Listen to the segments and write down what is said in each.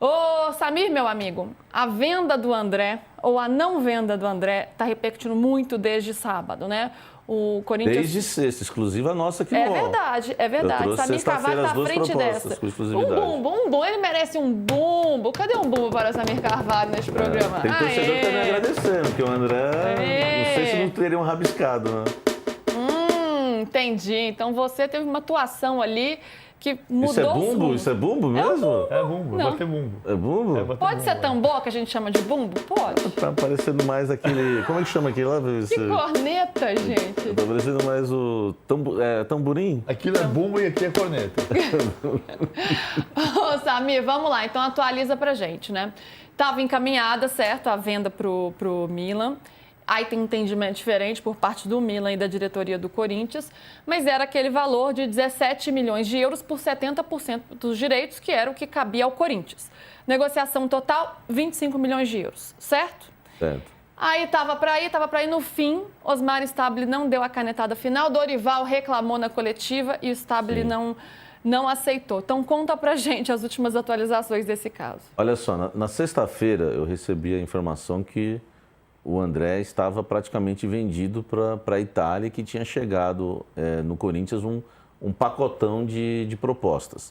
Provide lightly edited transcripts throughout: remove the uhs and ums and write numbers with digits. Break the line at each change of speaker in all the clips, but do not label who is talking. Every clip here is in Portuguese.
Ô, Samir, meu amigo, a venda do André ou a não venda do André está repercutindo muito desde sábado, né? O Corinthians...
Desde sexta, exclusiva nossa aqui no
É
UOL.
verdade, é verdade.
Eu trouxe
Samir Carvalho está à frente dessa.
Com exclusividade.
Um bumbo, ele merece um bumbo. Cadê um bumbo para o Samir Carvalho neste programa?
Tem torcedor que tá me agradecendo, porque o André, não sei se não teria um rabiscado, né?
Entendi. Então você teve uma atuação ali que mudou
Isso é
o
bumbo?
fundo.
Isso é bumbo mesmo?
É bumbo,
Não.
bater bumbo.
É bumbo?
É bater
Pode
bumbo,
ser tambor, que a gente chama de bumbo? Pode.
Tá parecendo mais aquele... Como é que chama aquele lá?
Que corneta, gente.
Tá parecendo mais o tamborim?
Aquilo é bumbo e aqui é corneta.
Ô, Samir, vamos lá. Então atualiza pra gente, né? Tava encaminhada, certo, a venda pro Milan. Aí tem entendimento diferente por parte do Milan e da diretoria do Corinthians, mas era aquele valor de 17 milhões de euros por 70% dos direitos, que era o que cabia ao Corinthians. Negociação total, 25 milhões de euros, certo?
Certo.
Aí tava para ir. No fim, Osmar Stabile não deu a canetada final, Dorival reclamou na coletiva e o Stabile não aceitou. Então conta pra gente as últimas atualizações desse caso.
Olha só, na sexta-feira eu recebi a informação que o André estava praticamente vendido para a Itália e que tinha chegado no Corinthians um pacotão de propostas.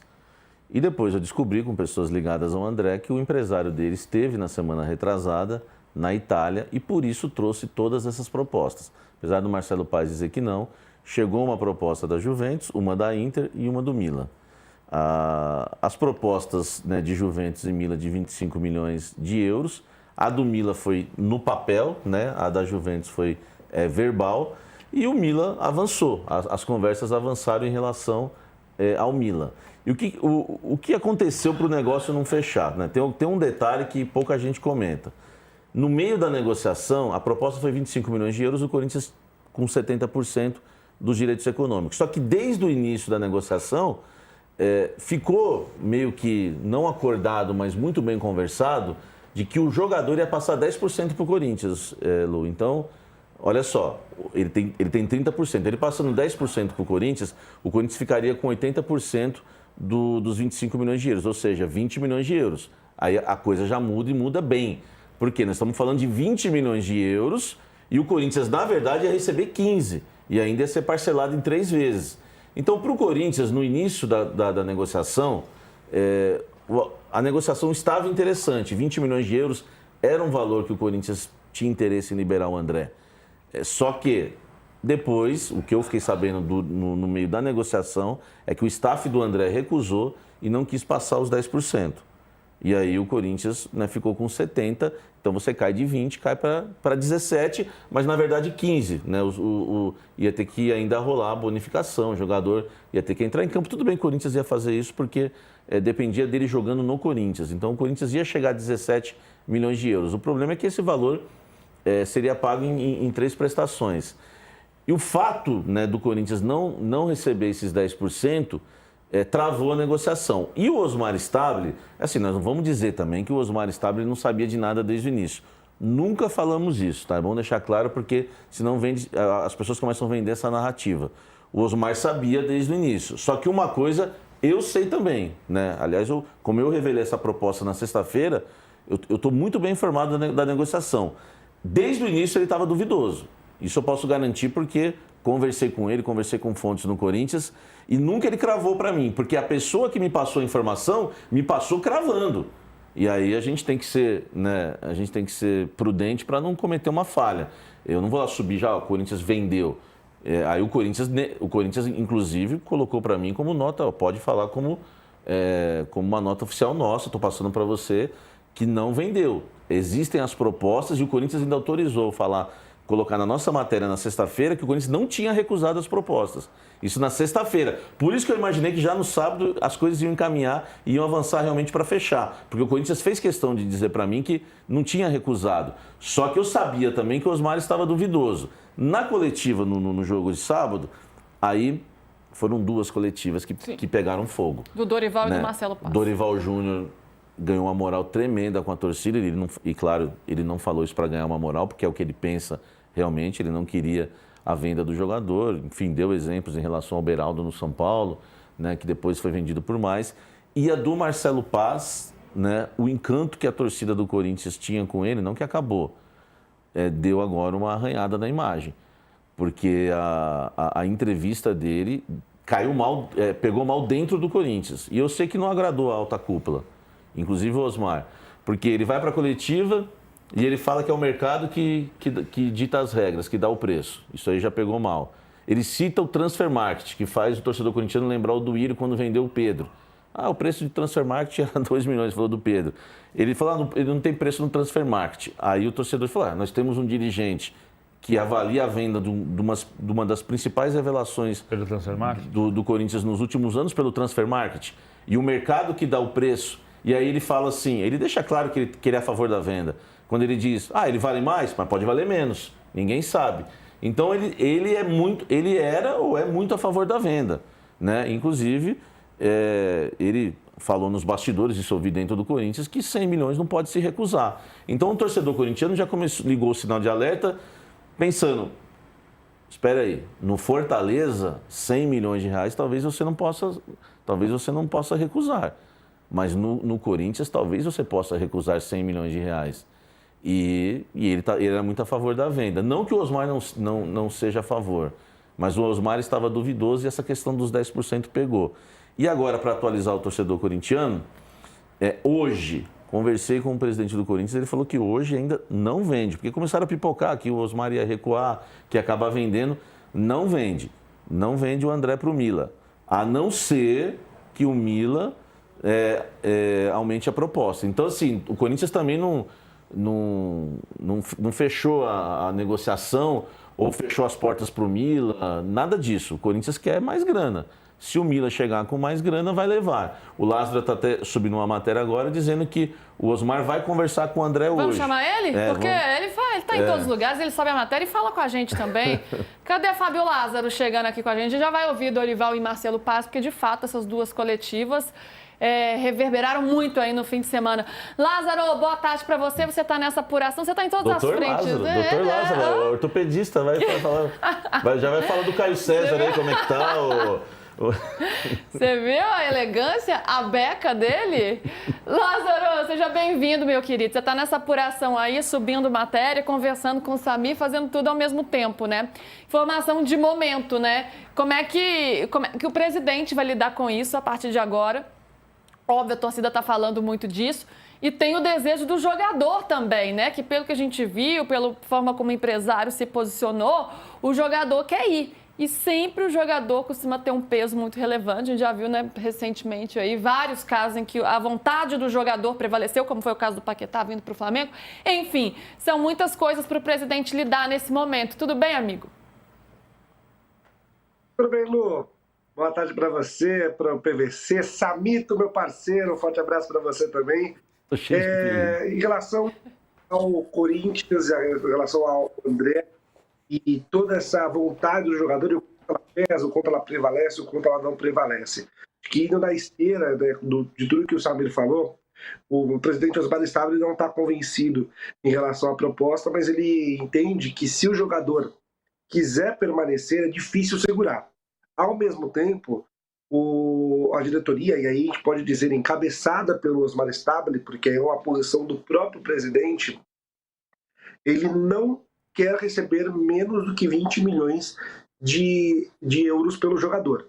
E depois eu descobri, com pessoas ligadas ao André, que o empresário dele esteve na semana retrasada na Itália e por isso trouxe todas essas propostas. Apesar do Marcelo Paz dizer que não, chegou uma proposta da Juventus, uma da Inter e uma do Milan. As propostas, né, de Juventus e Milan de 25 milhões de euros. A do Milan foi no papel, né? A da Juventus foi verbal e o Milan avançou. As conversas avançaram em relação ao Milan. E o que aconteceu para o negócio não fechar? Né? Tem um detalhe que pouca gente comenta. No meio da negociação, a proposta foi 25 milhões de euros, o Corinthians com 70% dos direitos econômicos. Só que desde o início da negociação, ficou meio que não acordado, mas muito bem conversado, de que o jogador ia passar 10% para o Corinthians, Lu. Então, olha só, ele tem 30%. Ele passando 10% para o Corinthians ficaria com 80% dos 25 milhões de euros, ou seja, 20 milhões de euros. Aí a coisa já muda e muda bem. Porque nós estamos falando de 20 milhões de euros e o Corinthians, na verdade, ia receber 15 e ainda ia ser parcelado em 3 vezes. Então, para o Corinthians, no início da negociação, a negociação estava interessante. 20 milhões de euros era um valor que o Corinthians tinha interesse em liberar o André. Só que depois, o que eu fiquei sabendo no meio da negociação é que o staff do André recusou e não quis passar os 10%. E aí o Corinthians, né, ficou com 70%, então você cai de 20%, cai para 17%, mas na verdade 15%. Né? Ia ter que ainda rolar a bonificação, o jogador ia ter que entrar em campo. Tudo bem que o Corinthians ia fazer isso porque dependia dele jogando no Corinthians. Então o Corinthians ia chegar a 17 milhões de euros. O problema é que esse valor seria pago em 3 prestações. E o fato, né, do Corinthians não receber esses 10%, travou a negociação. E o Osmar Stabile, assim, nós não vamos dizer também que o Osmar Stabile não sabia de nada desde o início. Nunca falamos isso, tá? É bom deixar claro porque senão as pessoas começam a vender essa narrativa. O Osmar sabia desde o início. Só que uma coisa eu sei também, né? Aliás, como eu revelei essa proposta na sexta-feira, eu estou muito bem informado da negociação. Desde o início ele estava duvidoso. Isso eu posso garantir porque conversei com ele, conversei com fontes no Corinthians e nunca ele cravou para mim, porque a pessoa que me passou a informação me passou cravando. E aí a gente tem que ser, né, a gente tem que ser prudente para não cometer uma falha. Eu não vou lá subir já, o Corinthians vendeu. Aí o Corinthians, inclusive, colocou para mim como nota, pode falar como uma nota oficial nossa, estou passando para você, que não vendeu. Existem as propostas e o Corinthians ainda autorizou colocar na nossa matéria na sexta-feira que o Corinthians não tinha recusado as propostas. Isso na sexta-feira. Por isso que eu imaginei que já no sábado as coisas iam encaminhar e iam avançar realmente para fechar. Porque o Corinthians fez questão de dizer para mim que não tinha recusado. Só que eu sabia também que o Osmar estava duvidoso. Na coletiva, no jogo de sábado, aí foram 2 coletivas que pegaram fogo.
Do Dorival,
né?
E do Marcelo Paz.
Dorival Júnior ganhou uma moral tremenda com a torcida e claro, ele não falou isso para ganhar uma moral, porque é o que ele pensa realmente, ele não queria a venda do jogador, enfim, deu exemplos em relação ao Beraldo no São Paulo, né, que depois foi vendido por mais. E a do Marcelo Paz, né, o encanto que a torcida do Corinthians tinha com ele, não que acabou, deu agora uma arranhada na imagem. Porque a entrevista dele caiu mal, pegou mal dentro do Corinthians. E eu sei que não agradou a alta cúpula, inclusive o Osmar. Porque ele vai para a coletiva e ele fala que é o mercado que dita as regras, que dá o preço. Isso aí já pegou mal. Ele cita o transfer market, que faz o torcedor corintiano lembrar o Duírio quando vendeu o Pedro. O preço de transfer market era 2 milhões, falou do Pedro. Ele falou, ele não tem preço no transfer market. Aí o torcedor falou, nós temos um dirigente que avalia a venda de uma das principais revelações
pelo transfer market?
Do Corinthians nos últimos anos, pelo transfer market, e o mercado que dá o preço. E aí ele fala assim, ele deixa claro que ele é a favor da venda. Quando ele diz, ele vale mais, mas pode valer menos. Ninguém sabe. Então ele era ou é muito a favor da venda, né? Inclusive, ele falou nos bastidores, isso eu vi dentro do Corinthians, que 100 milhões não pode se recusar. Então o torcedor corintiano já ligou o sinal de alerta, pensando, espera aí, no Fortaleza, 100 milhões de reais, talvez você não possa recusar. Mas no Corinthians, talvez você possa recusar 100 milhões de reais. E ele era muito a favor da venda. Não que o Osmar não seja a favor, mas o Osmar estava duvidoso e essa questão dos 10% pegou. E agora, para atualizar o torcedor corintiano, hoje... Conversei com o presidente do Corinthians, ele falou que hoje ainda não vende, porque começaram a pipocar que o Osmar ia recuar, que ia acabar vendendo. Não vende. Não vende o André para o Mila. A não ser que o Mila aumente a proposta. Então, assim, o Corinthians também não fechou a negociação ou fechou as portas para o Mila, nada disso. O Corinthians quer mais grana. Se o Mila chegar com mais grana, vai levar. O Lázaro está até subindo uma matéria agora dizendo que o Osmar vai conversar com o André hoje.
Vamos chamar ele? Porque ele está em todos os lugares, ele sobe a matéria e fala com a gente também. Cadê Fábio Lázaro chegando aqui com a gente? Já vai ouvir Dorival e Marcelo Paz, porque de fato essas duas coletivas reverberaram muito aí no fim de semana. Lázaro, boa tarde para você. Você está nessa apuração, você está em todas as frentes.
Doutor Lázaro, ortopedista, já vai falar do Caio César aí, como é que tá
Você viu a elegância, a beca dele? Lázaro, seja bem-vindo, meu querido. Você está nessa apuração aí, subindo matéria, conversando com o Samir, fazendo tudo ao mesmo tempo, né? Informação de momento, né? Como é que o presidente vai lidar com isso a partir de agora? Óbvio, a torcida está falando muito disso. E tem o desejo do jogador também, né? Que pelo que a gente viu, pela forma como o empresário se posicionou, o jogador quer ir. E sempre o jogador costuma ter um peso muito relevante. A gente já viu, né, recentemente aí vários casos em que a vontade do jogador prevaleceu, como foi o caso do Paquetá vindo para o Flamengo. Enfim, são muitas coisas para o presidente lidar nesse momento. Tudo bem, amigo?
Tudo bem, Lu? Boa tarde para você, para o PVC. Samito, meu parceiro, um forte abraço para você também. Em relação ao Corinthians, em relação ao André, e toda essa vontade do jogador, o quanto ela pesa, o quanto ela prevalece, o quanto ela não prevalece. Que indo na esteira, né, de tudo que o Samir falou, o presidente Osmar Stabile não está convencido em relação à proposta, mas ele entende que se o jogador quiser permanecer, é difícil segurar. Ao mesmo tempo, a diretoria, e aí a gente pode dizer encabeçada pelo Osmar Stabile, porque é uma posição do próprio presidente, ele não quer receber menos do que 20 milhões de euros pelo jogador.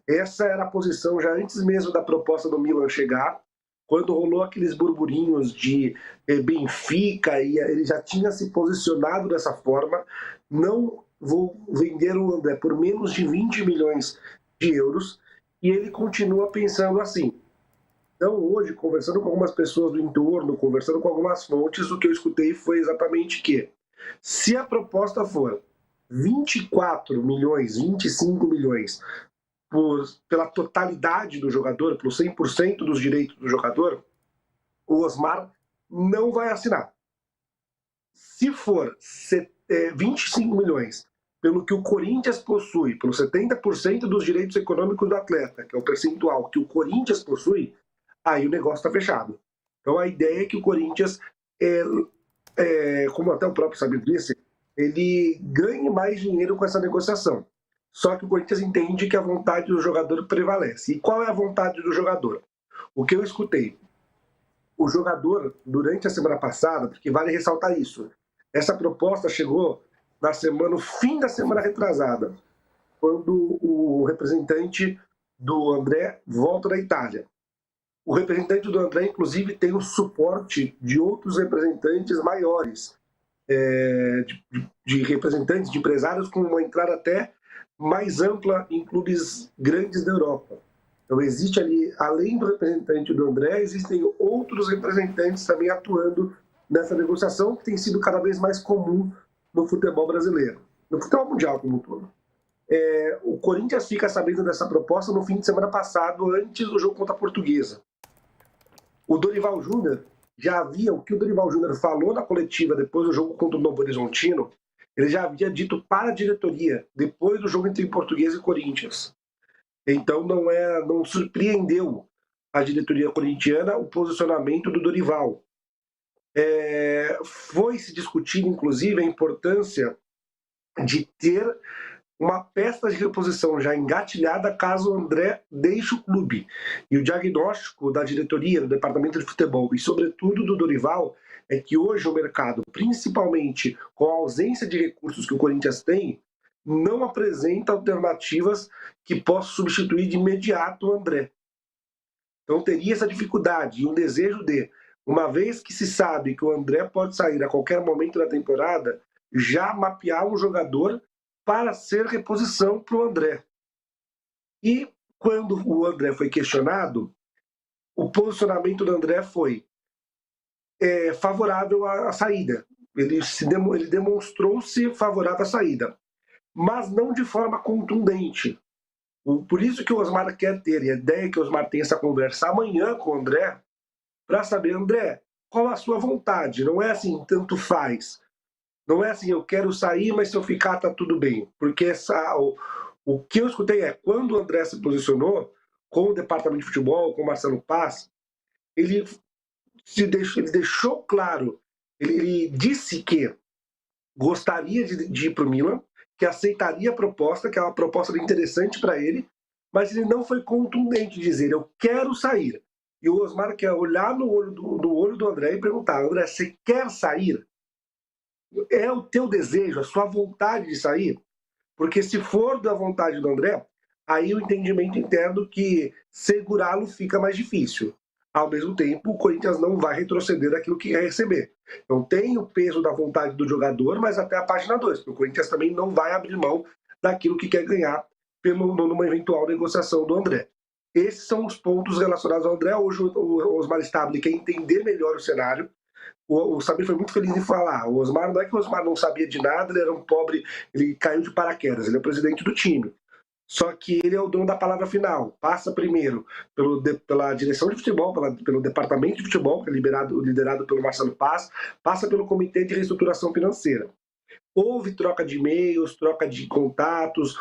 Essa era a posição já antes mesmo da proposta do Milan chegar, quando rolou aqueles burburinhos de Benfica, e ele já tinha se posicionado dessa forma, não vou vender o André por menos de 20 milhões de euros, e ele continua pensando assim. Então, hoje, conversando com algumas pessoas do entorno, conversando com algumas fontes, o que eu escutei foi exatamente que, se a proposta for 24 milhões, 25 milhões pela totalidade do jogador, pelo 100% dos direitos do jogador, o Osmar não vai assinar. Se for 25 milhões pelo que o Corinthians possui, pelo 70% dos direitos econômicos do atleta, que é o percentual que o Corinthians possui, aí o negócio está fechado. Então a ideia é que o Corinthians, como até o próprio Samir disse, ele ganhe mais dinheiro com essa negociação. Só que o Corinthians entende que a vontade do jogador prevalece. E qual é a vontade do jogador? O que eu escutei? o jogador, durante a semana passada, porque vale ressaltar isso, essa proposta chegou no fim da semana retrasada, quando o representante do André volta da Itália. O representante do André, inclusive, tem o suporte de outros representantes maiores, de representantes, de empresários com uma entrada até mais ampla em clubes grandes da Europa. Então, existe ali, além do representante do André, existem outros representantes também atuando nessa negociação, que tem sido cada vez mais comum no futebol brasileiro, no futebol mundial como um todo. O Corinthians fica sabendo dessa proposta no fim de semana passado, antes do jogo contra a Portuguesa. O Dorival Júnior o que o Dorival Júnior falou na coletiva depois do jogo contra o Novo Horizontino, ele já havia dito para a diretoria, depois do jogo entre Portuguesa e Corinthians. Então não surpreendeu a diretoria corintiana o posicionamento do Dorival. Foi se discutir, inclusive, a importância de ter uma peça de reposição já engatilhada caso o André deixe o clube. E o diagnóstico da diretoria, do departamento de futebol e, sobretudo, do Dorival, é que hoje o mercado, principalmente com a ausência de recursos que o Corinthians tem, não apresenta alternativas que possam substituir de imediato o André. Então teria essa dificuldade e um desejo de, uma vez que se sabe que o André pode sair a qualquer momento da temporada, já mapear um jogador para ser reposição para o André. E quando o André foi questionado, o posicionamento do André foi favorável à saída. Ele demonstrou-se favorável à saída, mas não de forma contundente. Por isso que o Osmar quer ter, e a ideia é que o Osmar tenha essa conversa amanhã com o André, para saber, André, qual a sua vontade? Não é assim, tanto faz. Não é assim, eu quero sair, mas se eu ficar, tá tudo bem. Porque o que eu escutei quando o André se posicionou com o departamento de futebol, com o Marcelo Paz, ele deixou claro, ele disse que gostaria de ir para o Milan, que aceitaria a proposta, que é uma proposta interessante para ele, mas ele não foi contundente em dizer, eu quero sair. E o Osmar quer olhar no olho do André e perguntar, André, você quer sair? É o teu desejo, a sua vontade de sair? Porque se for da vontade do André, aí o entendimento interno que segurá-lo fica mais difícil. Ao mesmo tempo, o Corinthians não vai retroceder daquilo que quer receber. Então tem o peso da vontade do jogador, mas até a página 2, porque o Corinthians também não vai abrir mão daquilo que quer ganhar numa eventual negociação do André. Esses são os pontos relacionados ao André. Hoje o Osmar Stabile quer entender melhor o cenário. O Samir foi muito feliz em falar. O Osmar, não é que o Osmar não sabia de nada, ele era um pobre, ele caiu de paraquedas, ele é o presidente do time. Só que ele é o dono da palavra final. Passa primeiro pela direção de futebol, pelo departamento de futebol, que é liderado pelo Marcelo Paz, passa pelo comitê de reestruturação financeira. Houve troca de e-mails, troca de contatos,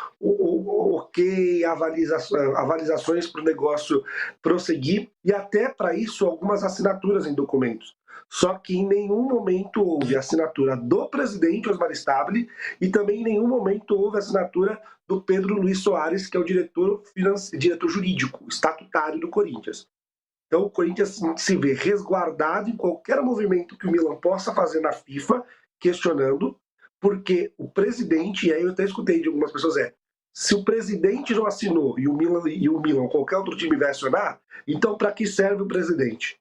avaliações para o negócio prosseguir, e até para isso algumas assinaturas em documentos. Só que em nenhum momento houve assinatura do presidente Osmar Stabile e também em nenhum momento houve assinatura do Pedro Luiz Soares, que é o diretor jurídico, estatutário do Corinthians. Então o Corinthians se vê resguardado em qualquer movimento que o Milan possa fazer na FIFA, questionando, porque o presidente, e aí eu até escutei de algumas pessoas, se o presidente não assinou e o Milan ou qualquer outro time vai acionar, então para que serve o presidente?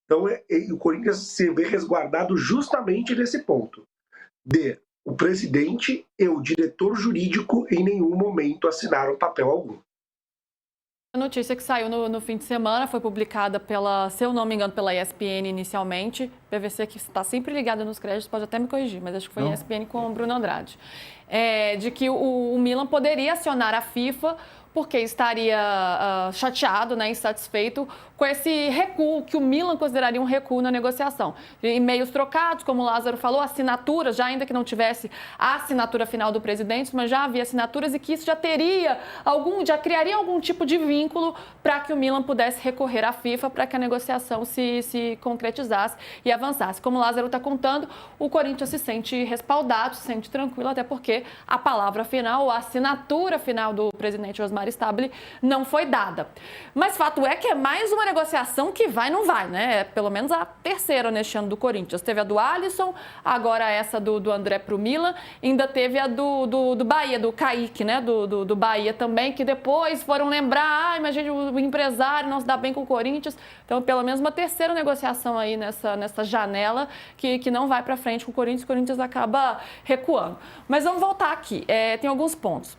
Então o Corinthians se vê resguardado justamente nesse ponto, de o presidente e o diretor jurídico em nenhum momento assinaram papel algum.
A notícia que saiu no fim de semana foi publicada se eu não me engano, pela ESPN inicialmente. PVC, que está sempre ligada nos créditos, pode até me corrigir, mas acho que foi a ESPN com o Bruno Andrade. De que o Milan poderia acionar a FIFA porque estaria chateado, insatisfeito com esse recuo, que o Milan consideraria um recuo na negociação. E-mails trocados, como o Lázaro falou, assinaturas, já ainda que não tivesse a assinatura final do presidente, mas já havia assinaturas e que isso já criaria algum tipo de vínculo para que o Milan pudesse recorrer à FIFA para que a negociação se concretizasse e avançasse. Como o Lázaro está contando, o Corinthians se sente respaldado, se sente tranquilo, até porque porque a palavra final, a assinatura final do presidente Osmar Stabile não foi dada. Mas fato é que é mais uma negociação que vai não vai, né? É pelo menos a terceira neste ano do Corinthians. Teve a do Alisson, agora essa do André pro Milan, ainda teve a do Bahia, do Kaique, né? Do Bahia também, que depois foram lembrar, imagina o empresário não se dá bem com o Corinthians. Então, pelo menos uma terceira negociação aí nessa janela que não vai para frente com o Corinthians acaba recuando. Mas vamos voltar aqui, tem alguns pontos.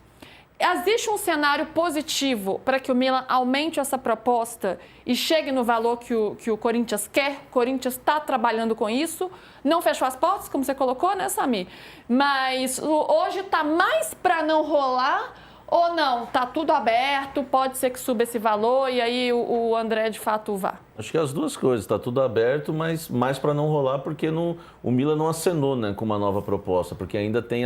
Existe um cenário positivo para que o Milan aumente essa proposta e chegue no valor que o Corinthians quer? O Corinthians está trabalhando com isso, não fechou as portas, como você colocou, né, Samir? Mas hoje está mais para não rolar ou não? Está tudo aberto, pode ser que suba esse valor e aí o André de fato vá?
Acho que as duas coisas, está tudo aberto, mas mais para não rolar porque o Milan não acenou, né, com uma nova proposta, porque ainda tem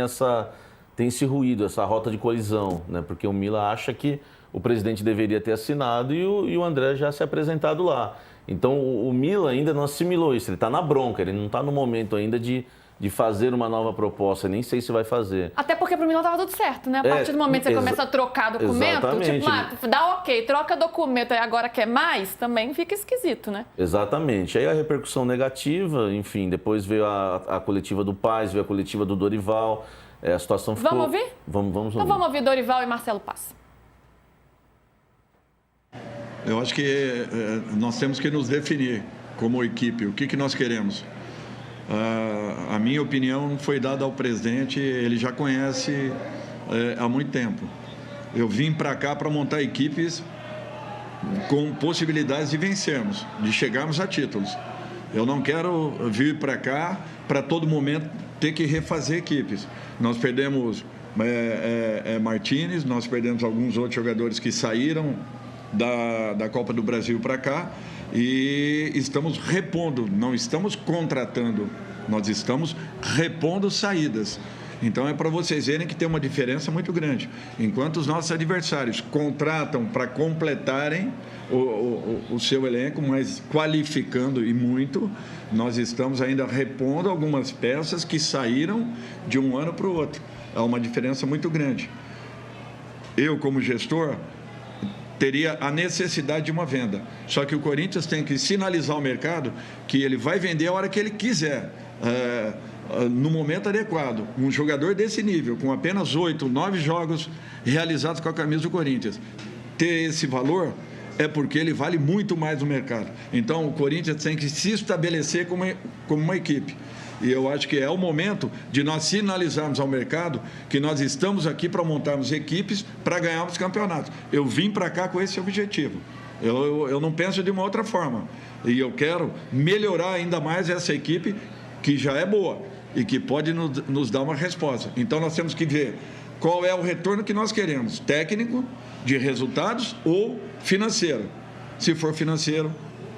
esse ruído, essa rota de colisão, né? Porque o Milan acha que o presidente deveria ter assinado e o André já se apresentado lá. Então o Milan ainda não assimilou isso, ele está na bronca, ele não está no momento ainda de fazer uma nova proposta, nem sei se vai fazer.
Até porque pro Milan estava tudo certo, né? A partir do momento que você começa a trocar documento, tipo, dá ok, troca documento e agora quer mais, também fica esquisito, né?
Exatamente. Aí a repercussão negativa, enfim, depois veio a coletiva do Paz, veio a coletiva do Dorival. A situação ficou...
Vamos ouvir?
Vamos ouvir.
Então vamos ouvir Dorival e Marcelo Paz.
Eu acho que nós temos que nos definir como equipe, o que nós queremos. A minha opinião foi dada ao presidente, ele já conhece há muito tempo. Eu vim para cá para montar equipes com possibilidades de vencermos, de chegarmos a títulos. Eu não quero vir para cá para todo momento ter que refazer equipes. Nós perdemos Martínez, nós perdemos alguns outros jogadores que saíram da Copa do Brasil para cá e estamos repondo, não estamos contratando, nós estamos repondo saídas. Então é para vocês verem que tem uma diferença muito grande. Enquanto os nossos adversários contratam para completarem o seu elenco, mas qualificando e muito, nós estamos ainda repondo algumas peças que saíram de um ano para o outro. Há uma diferença muito grande. Eu, como gestor, teria a necessidade de uma venda. Só que o Corinthians tem que sinalizar ao mercado que ele vai vender a hora que ele quiser. No momento adequado, um jogador desse nível, com apenas 8, 9 jogos realizados com a camisa do Corinthians, ter esse valor é porque ele vale muito mais no mercado. Então, o Corinthians tem que se estabelecer como uma equipe. E eu acho que é o momento de nós sinalizarmos ao mercado que nós estamos aqui para montarmos equipes para ganharmos campeonatos. Eu vim para cá com esse objetivo. Eu não penso de uma outra forma. E eu quero melhorar ainda mais essa equipe que já é boa e que pode nos dar uma resposta. Então, nós temos que ver qual é o retorno que nós queremos, técnico, de resultados ou financeiro. Se for financeiro,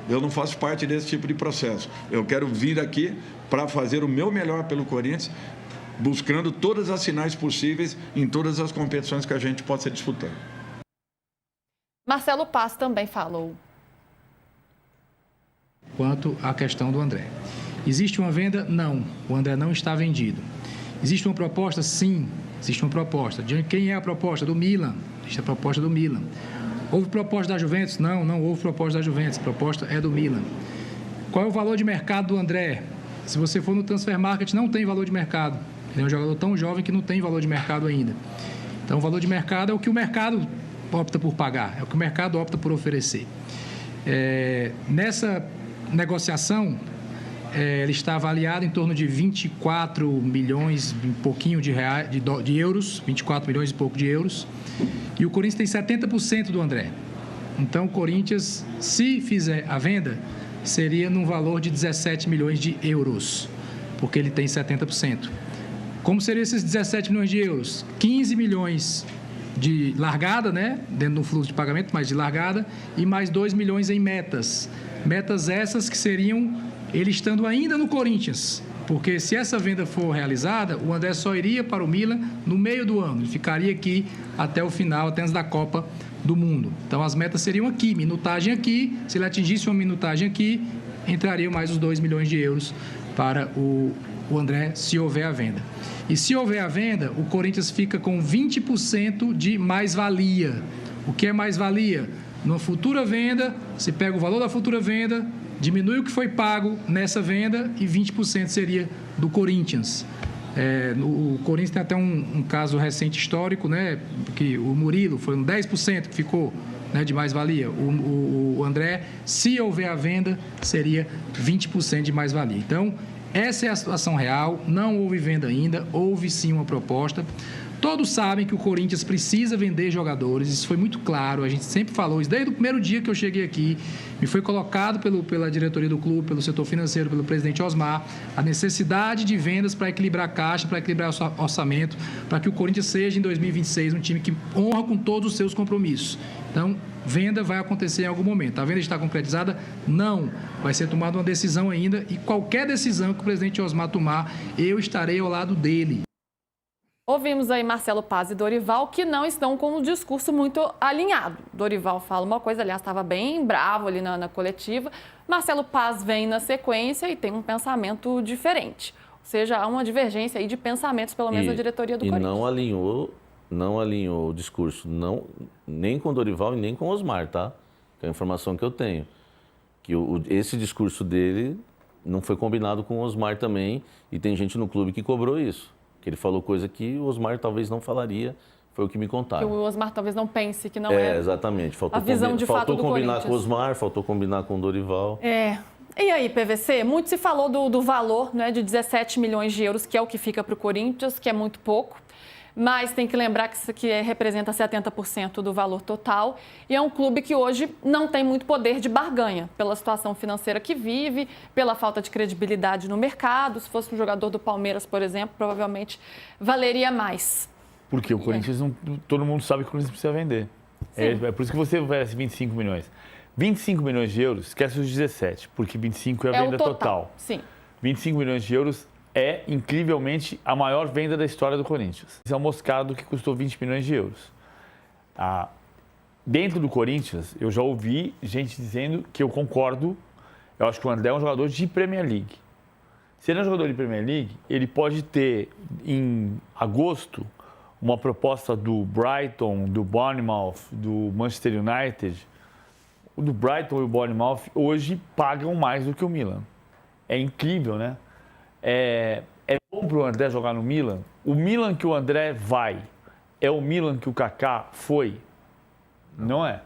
eu não faço parte desse tipo de processo. Eu quero vir aqui para fazer o meu melhor pelo Corinthians, buscando todas as sinais possíveis em todas as competições que a gente possa disputar.
Marcelo Paz também falou.
Quanto à questão do André. Existe uma venda? Não. O André não está vendido. Existe uma proposta? Sim. Existe uma proposta. De quem é a proposta? Do Milan. Existe a proposta do Milan. Houve proposta da Juventus? Não, não houve proposta da Juventus. A proposta é do Milan. Qual é o valor de mercado do André? Se você for no Transfer Market, não tem valor de mercado. Ele é um jogador tão jovem que não tem valor de mercado ainda. Então, o valor de mercado é o que o mercado opta por pagar, é o que o mercado opta por oferecer. Nessa negociação, ele está avaliado em torno de 24 milhões e pouquinho de euros, 24 milhões e pouco de euros, e o Corinthians tem 70% do André. Então, o Corinthians, se fizer a venda, seria num valor de 17 milhões de euros, porque ele tem 70%. Como seriam esses 17 milhões de euros? 15 milhões de largada, né? Dentro do fluxo de pagamento, mas de largada, e mais 2 milhões em metas. Metas essas que seriam ele estando ainda no Corinthians, porque se essa venda for realizada, o André só iria para o Milan no meio do ano, ele ficaria aqui até o final, até antes da Copa do Mundo. Então as metas seriam aqui, minutagem aqui, se ele atingisse uma minutagem aqui, entrariam mais os 2 milhões de euros para o o André, se houver a venda. E se houver a venda, o Corinthians fica com 20% de mais-valia. O que é mais-valia? Numa futura venda, você pega o valor da futura venda, diminui o que foi pago nessa venda e 20% seria do Corinthians. O Corinthians tem até um caso recente histórico, né, que o Murilo foi um 10% que ficou, né, de mais-valia. O André, se houver a venda, seria 20% de mais-valia. Então, essa é a situação real, não houve venda ainda, houve sim uma proposta. Todos sabem que o Corinthians precisa vender jogadores, isso foi muito claro, a gente sempre falou isso desde o primeiro dia que eu cheguei aqui, me foi colocado pela diretoria do clube, pelo setor financeiro, pelo presidente Osmar, a necessidade de vendas para equilibrar a caixa, para equilibrar o orçamento, para que o Corinthians seja em 2026 um time que honra com todos os seus compromissos. Então, venda vai acontecer em algum momento. A venda está concretizada? Não. Vai ser tomada uma decisão ainda e qualquer decisão que o presidente Osmar tomar, eu estarei ao lado dele.
Ouvimos aí Marcelo Paz e Dorival, que não estão com um discurso muito alinhado. Dorival fala uma coisa, aliás, estava bem bravo ali na coletiva. Marcelo Paz vem na sequência e tem um pensamento diferente. Ou seja, há uma divergência aí de pensamentos, pelo menos na diretoria do Corinthians.
E não alinhou o discurso, nem com o Dorival e nem com o Osmar, tá? Que é a informação que eu tenho. Que esse discurso dele não foi combinado com o Osmar também, e tem gente no clube que cobrou isso. Que ele falou coisa que o Osmar talvez não falaria, foi o que me contaram.
Que o Osmar talvez não pense que não é
exatamente.
A visão de fato do
Faltou combinar
Corinthians.
com o Osmar, faltou combinar com o Dorival.
E aí, PVC? Muito se falou do valor, né, de 17 milhões de euros, que é o que fica para o Corinthians, que é muito pouco. Mas tem que lembrar que isso aqui representa 70% do valor total. E é um clube que hoje não tem muito poder de barganha, pela situação financeira que vive, pela falta de credibilidade no mercado. Se fosse um jogador do Palmeiras, por exemplo, provavelmente valeria mais.
Porque o Corinthians, todo mundo sabe que o Corinthians precisa vender. É por isso que você oferece 25 milhões. 25 milhões de euros, esquece os 17, porque 25 é a venda total.
Sim.
25 milhões de euros é, incrivelmente, a maior venda da história do Corinthians. Isso é um Moscardo que custou 20 milhões de euros. Dentro do Corinthians, eu já ouvi gente dizendo que eu concordo, eu acho que o André é um jogador de Premier League. Se ele é um jogador de Premier League, ele pode ter, em agosto, uma proposta do Brighton, do Bournemouth, do Manchester United. O do Brighton e o Bournemouth hoje pagam mais do que o Milan. É incrível, né? É bom para o André jogar no Milan. O Milan que o André vai é o Milan que o Kaká foi? Não é.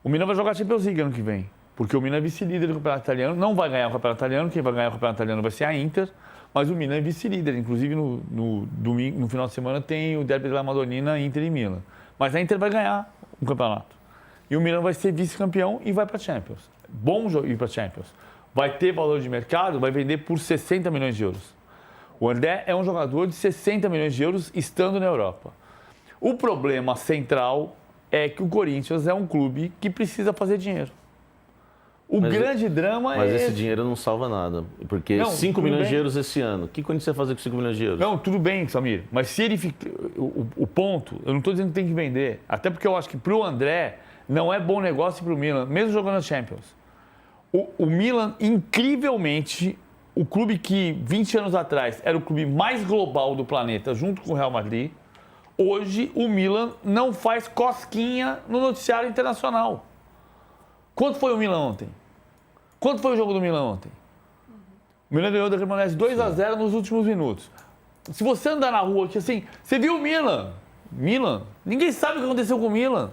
O Milan vai jogar Champions League ano que vem, porque o Milan é vice-líder do Campeonato Italiano, não vai ganhar o Campeonato Italiano, quem vai ganhar o Campeonato Italiano vai ser a Inter, mas o Milan é vice-líder. Inclusive no domingo, no final de semana tem o Derby della Madonnina, Inter e Milan. Mas a Inter vai ganhar o campeonato. E o Milan vai ser vice-campeão e vai para a Champions. Bom ir para a Champions. Vai ter valor de mercado, vai vender por 60 milhões de euros. O André é um jogador de 60 milhões de euros estando na Europa. O problema central é que o Corinthians é um clube que precisa fazer dinheiro. Grande drama
Mas esse dinheiro não salva nada, porque 5 milhões de euros esse ano. O que o Corinthians vai fazer com 5 milhões de euros?
Não, tudo bem, Samir, mas se ele fica... O ponto, eu não estou dizendo que tem que vender, até porque eu acho que para o André não é bom negócio para o Milan, mesmo jogando na Champions. O Milan, incrivelmente, o clube que 20 anos atrás era o clube mais global do planeta, junto com o Real Madrid, hoje o Milan não faz cosquinha no noticiário internacional. Quanto foi o Milan ontem? Quanto foi o jogo do Milan ontem? O Milan ganhou da Cremonese 2-0 nos últimos minutos. Se você andar na rua aqui assim, você viu o Milan? Ninguém sabe o que aconteceu com o Milan.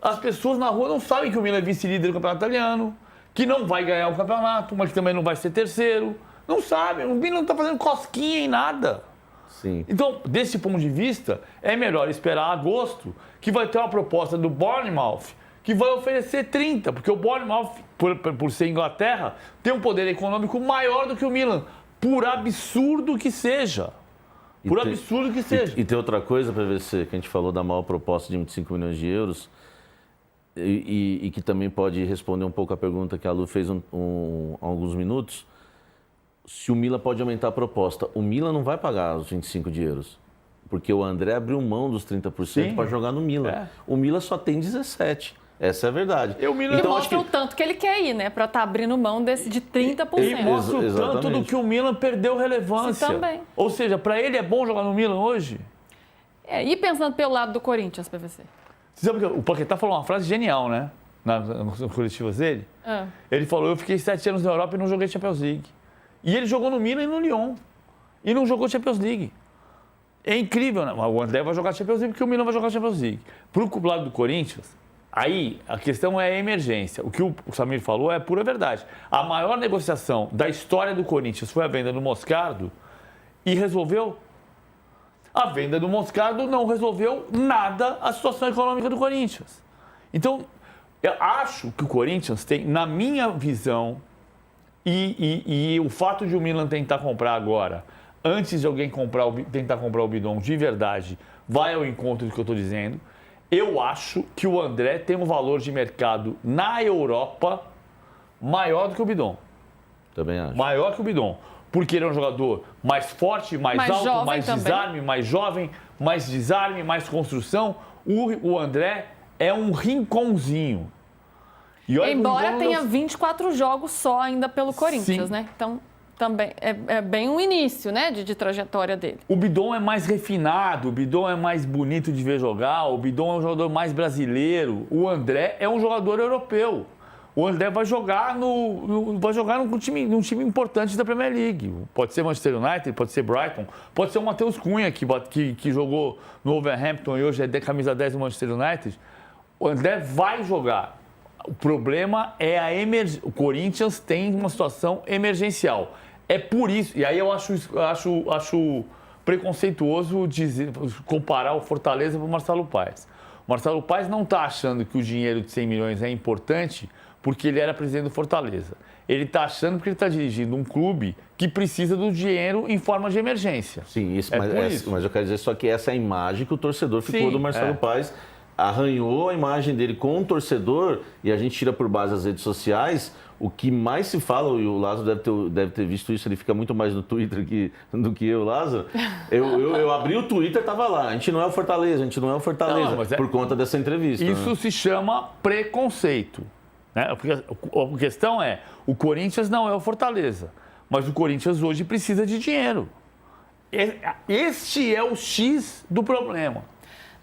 As pessoas na rua não sabem que o Milan é vice-líder do campeonato italiano, que não vai ganhar o campeonato, mas que também não vai ser terceiro. Não sabem, o Milan não está fazendo cosquinha em nada.
Sim.
Então, desse ponto de vista, é melhor esperar agosto, que vai ter uma proposta do Bournemouth, que vai oferecer 30, porque o Bournemouth, por ser Inglaterra, tem um poder econômico maior do que o Milan, por absurdo que seja.
E tem outra coisa, PVC, que a gente falou da maior proposta de 25 milhões de euros, e que também pode responder um pouco a pergunta que a Lu fez há alguns minutos. Se o Milan pode aumentar a proposta, o Milan não vai pagar os 25 de euros, porque o André abriu mão dos 30% para jogar no Milan. O Milan só tem 17. Essa é a verdade.
E mostra o tanto que ele quer ir, né? Para estar abrindo mão desse de 30%.
E mostra o tanto do que o Milan perdeu relevância.
Sim, também.
Ou seja, para ele é bom jogar no Milan hoje?
E pensando pelo lado do Corinthians, PVC?
Você sabe que o Paquetá falou uma frase genial, né? Nas coletivas dele. Ele falou, eu fiquei 7 anos na Europa e não joguei Champions League. E ele jogou no Milan e no Lyon. E não jogou Champions League. É incrível, né? O André vai jogar Champions League porque o Milan vai jogar Champions League. Pro lado do Corinthians, aí a questão é a emergência. O que o Samir falou é pura verdade. A maior negociação da história do Corinthians foi a venda do Moscardo e resolveu. A venda do Moscardo não resolveu nada a situação econômica do Corinthians. Então, eu acho que o Corinthians tem, na minha visão, e o fato de o Milan tentar comprar agora, antes de alguém tentar comprar o Bidon de verdade, vai ao encontro do que eu estou dizendo. Eu acho que o André tem um valor de mercado na Europa maior do que o Bidon.
Também acho.
Maior que o Bidon. Porque ele é um jogador mais forte, mais alto, mais
também.
desarme, mais jovem, mais desarme, mais construção. O André é um rinconzinho.
Embora tenha 24 jogos só ainda pelo Corinthians, né? Então, também é bem um início, né, de trajetória dele.
O Bidon é mais refinado, o Bidon é mais bonito de ver jogar, o Bidon é um jogador mais brasileiro, o André é um jogador europeu. O André vai jogar num time importante da Premier League. Pode ser Manchester United, pode ser Brighton, pode ser o Matheus Cunha, que jogou no Wolverhampton e hoje é camisa 10 do Manchester United. O André vai jogar. O problema é a emergência. O Corinthians tem uma situação emergencial. É por isso, e aí eu acho preconceituoso comparar o Fortaleza com o Marcelo Paes. O Marcelo Paes não está achando que o dinheiro de 100 milhões é importante porque ele era presidente do Fortaleza. Ele está achando porque ele está dirigindo um clube que precisa do dinheiro em forma de emergência.
Sim, mas eu quero dizer só que essa é a imagem que o torcedor ficou do Marcelo Paes. Arranhou a imagem dele com o torcedor e a gente tira por base as redes sociais. O que mais se fala, e o Lázaro deve ter visto isso, ele fica muito mais no Twitter do que eu, Lázaro. Eu abri o Twitter, tava lá. A gente não é o Fortaleza, não, por conta dessa entrevista.
Isso se chama preconceito. Né? A questão é, o Corinthians não é o Fortaleza, mas o Corinthians hoje precisa de dinheiro. Este é o X do problema.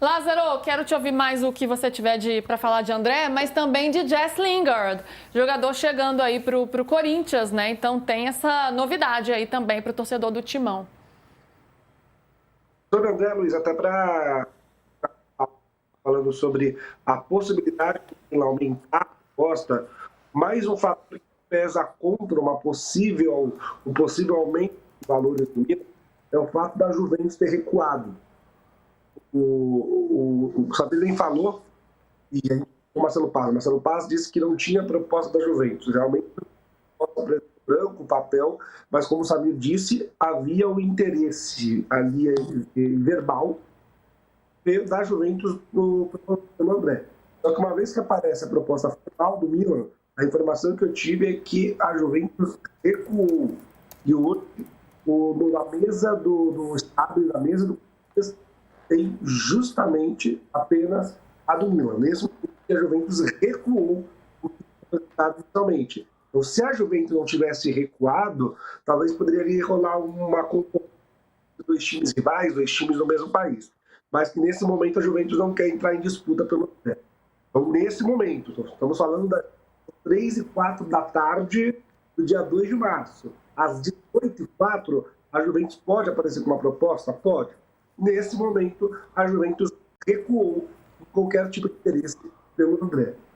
Lázaro, quero te ouvir mais o que você tiver para falar de André, mas também de Jess Lingard, jogador chegando aí pro Corinthians, né? Então tem essa novidade aí também para o torcedor do Timão.
Sobre André, Luiz, até falando sobre a possibilidade de aumentar a aposta, mais um fator que pesa contra um possível aumento de valores do Milan é o fato da Juventus ter recuado. O Samir nem falou, e o Marcelo Paz disse que não tinha proposta da Juventus, realmente branco, papel, mas como o Samir disse, havia o interesse ali verbal da Juventus no André. Só que uma vez que aparece a proposta final do Milan, a informação que eu tive é que a Juventus recuou. E hoje, na mesa do estádio, na mesa do Corinthians, tem justamente apenas a do Milan, mesmo que a Juventus recuou inicialmente. Então, se a Juventus não tivesse recuado, talvez poderia rolar uma concorrência de 2 times rivais, 2 times do mesmo país. Mas que nesse momento a Juventus não quer entrar em disputa pelo André. Então, nesse momento, estamos falando das 3h04 da tarde do dia 2 de março. Às 18h04, a Juventus pode aparecer com uma proposta? Pode. Nesse momento, a Juventus recuou qualquer tipo de interesse pelo André.